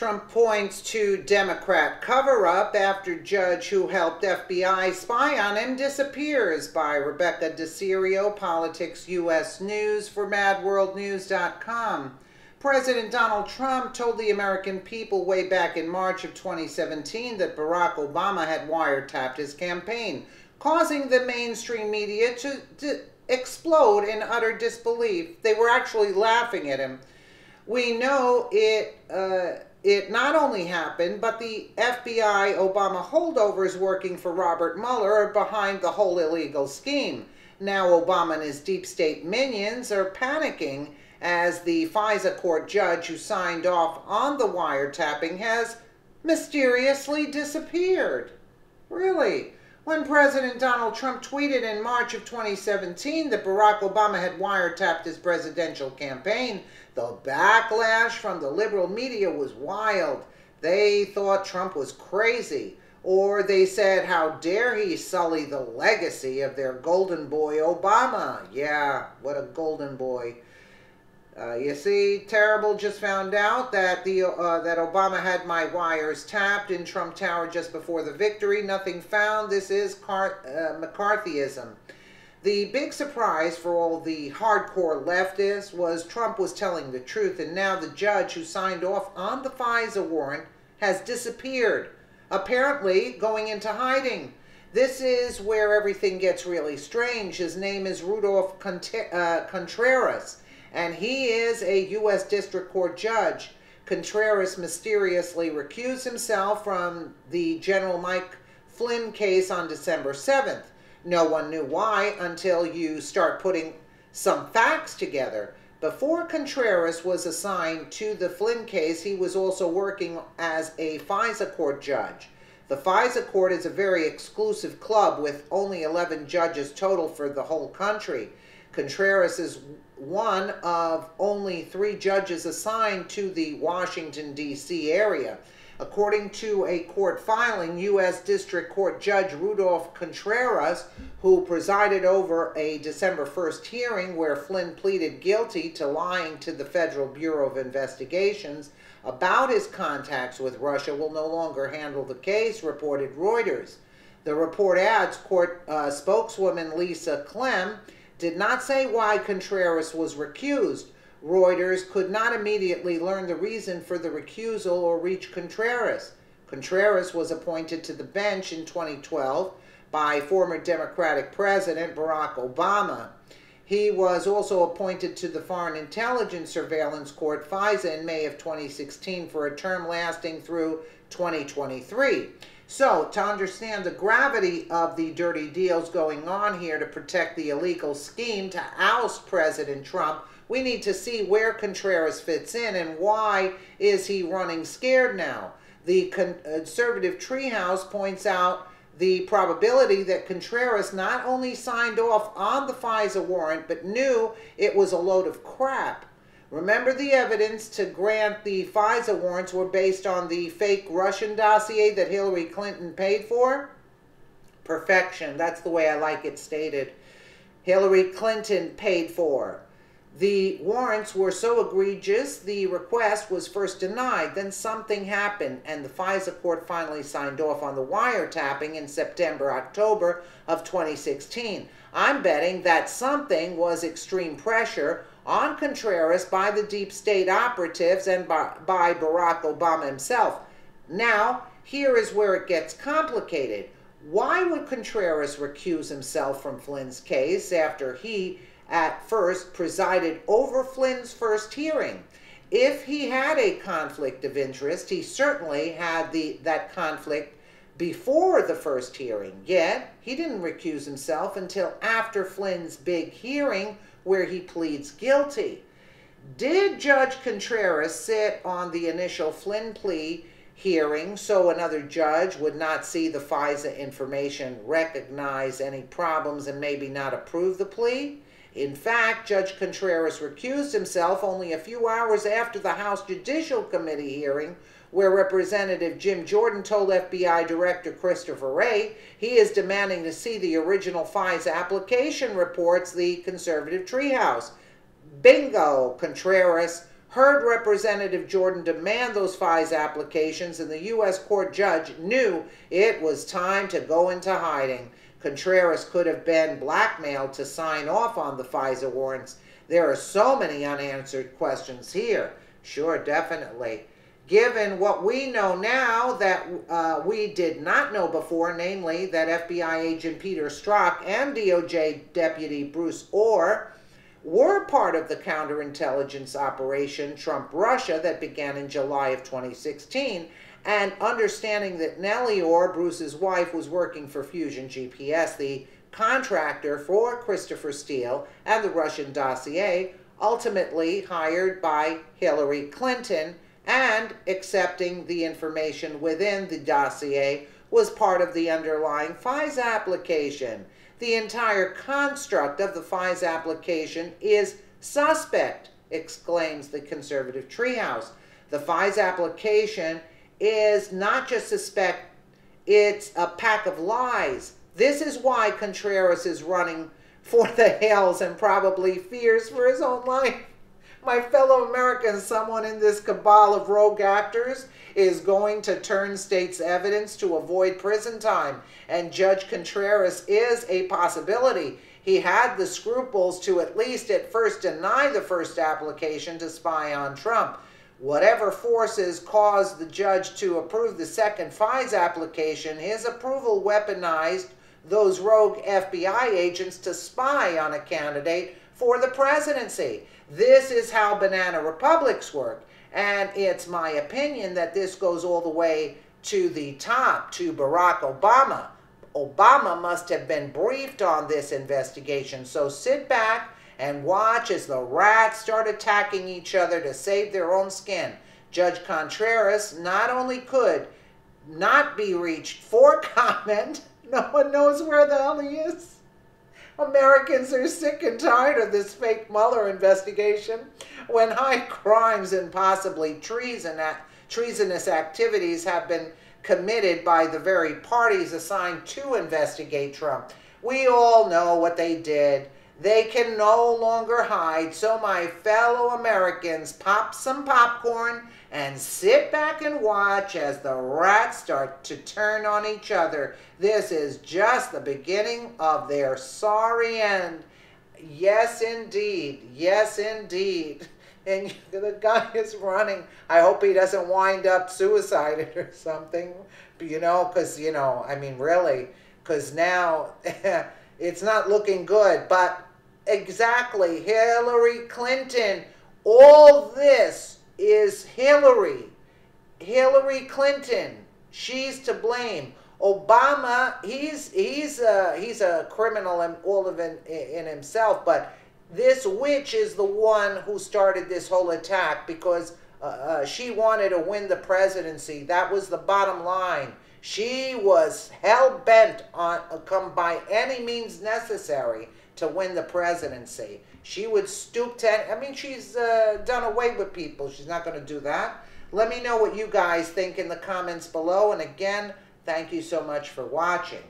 Trump points to Democrat cover-up after judge who helped FBI spy on him disappears, by Rebecca DeCirio, Politics U.S. News for MadWorldNews.com. President Donald Trump told the American people way back in March of 2017 that Barack Obama had wiretapped his campaign, causing the mainstream media to explode in utter disbelief. They were actually laughing at him. We know it not only happened, but the FBI Obama holdovers working for Robert Mueller are behind the whole illegal scheme. Now Obama and his deep state minions are panicking as the FISA court judge who signed off on the wiretapping has mysteriously disappeared. Really? When President Donald Trump tweeted in March of 2017 that Barack Obama had wiretapped his presidential campaign, the backlash from the liberal media was wild. They thought Trump was crazy, or they said, how dare he sully the legacy of their golden boy Obama. Yeah, what a golden boy. You see, Terrible just found out that that Obama had my wires tapped in Trump Tower just before the victory. Nothing found. This is McCarthyism. The big surprise for all the hardcore leftists was Trump was telling the truth, and now the judge who signed off on the FISA warrant has disappeared, apparently going into hiding. This is where everything gets really strange. His name is Rudolph Contreras, and he is a U.S. District Court judge. Contreras mysteriously recused himself from the General Mike Flynn case on December 7th. No one knew why until you start putting some facts together. Before Contreras was assigned to the Flynn case, he was also working as a FISA court judge. The FISA court is a very exclusive club with only 11 judges total for the whole country. Contreras is one of only 3 judges assigned to the Washington, D.C. area. According to a court filing, U.S. District Court Judge Rudolph Contreras, who presided over a December 1st hearing where Flynn pleaded guilty to lying to the Federal Bureau of Investigations about his contacts with Russia, will no longer handle the case, reported Reuters. The report adds court spokeswoman Lisa Clem did not say why Contreras was recused. Reuters could not immediately learn the reason for the recusal or reach Contreras. Contreras was appointed to the bench in 2012 by former Democratic President Barack Obama. He was also appointed to the Foreign Intelligence Surveillance Court, FISA, in May of 2016 for a term lasting through 2023. So, to understand the gravity of the dirty deals going on here to protect the illegal scheme to oust President Trump, we need to see where Contreras fits in and why is he running scared now. The conservative treehouse points out the probability that Contreras not only signed off on the FISA warrant, but knew it was a load of crap. Remember, the evidence to grant the FISA warrants were based on the fake Russian dossier that Hillary Clinton paid for? Perfection. That's the way I like it stated. Hillary Clinton paid for. The warrants were so egregious, the request was first denied. Then something happened, and the FISA court finally signed off on the wiretapping in September, October of 2016. I'm betting that something was extreme pressure on Contreras by the deep state operatives and by Barack Obama himself. Now, here is where it gets complicated. Why would Contreras recuse himself from Flynn's case after he at first presided over Flynn's first hearing? If he had a conflict of interest, he certainly had that conflict before the first hearing. Yet, he didn't recuse himself until after Flynn's big hearing where he pleads guilty. Did Judge Contreras sit on the initial Flynn plea hearing so another judge would not see the FISA information, recognize any problems, and maybe not approve the plea? In fact, Judge Contreras recused himself only a few hours after the House Judicial Committee hearing, where Representative Jim Jordan told FBI Director Christopher Wray he is demanding to see the original FISA application, reports the conservative treehouse. Bingo! Contreras heard Representative Jordan demand those FISA applications, and the U.S. court judge knew it was time to go into hiding. Contreras could have been blackmailed to sign off on the FISA warrants. There are so many unanswered questions here. Sure, definitely. Given what we know now that we did not know before, namely that FBI agent Peter Strzok and DOJ Deputy Bruce Orr were part of the counterintelligence operation Trump-Russia that began in July of 2016, and understanding that Nellie Orr, Bruce's wife, was working for Fusion GPS, the contractor for Christopher Steele and the Russian dossier, ultimately hired by Hillary Clinton, and accepting the information within the dossier was part of the underlying FISA application. The entire construct of the FISA application is suspect, exclaims the conservative treehouse. The FISA application is not just suspect, it's a pack of lies. This is why Contreras is running for the hills and probably fears for his own life. My fellow Americans, someone in this cabal of rogue actors is going to turn state's evidence to avoid prison time, and Judge Contreras is a possibility. He had the scruples to at least at first deny the first application to spy on Trump. Whatever forces caused the judge to approve the second FISA application, his approval weaponized those rogue FBI agents to spy on a candidate for the presidency. This is how banana republics work, and it's my opinion that this goes all the way to the top, to Barack Obama. Obama must have been briefed on this investigation, so sit back and watch as the rats start attacking each other to save their own skin. Judge Contreras not only could not be reached for comment, no one knows where the hell he is. Americans are sick and tired of this fake Mueller investigation when high crimes and possibly treasonous activities have been committed by the very parties assigned to investigate Trump. We all know what they did. They can no longer hide. So my fellow Americans, pop some popcorn and sit back and watch as the rats start to turn on each other. This is just the beginning of their sorry end. Yes, indeed. Yes, indeed. And the guy is running. I hope he doesn't wind up suicided or something, you know, because, you know, I mean, really, because now it's not looking good. But exactly, Hillary Clinton, all this is Hillary Clinton. She's to blame. Obama, he's a criminal and all of in himself, but this witch is the one who started this whole attack because she wanted to win the presidency. That was the bottom line. She was hell-bent on come by any means necessary to win the presidency. She would stoop to, I mean, she's done away with people. She's not going to do that. Let me know what you guys think in the comments below. And again, thank you so much for watching.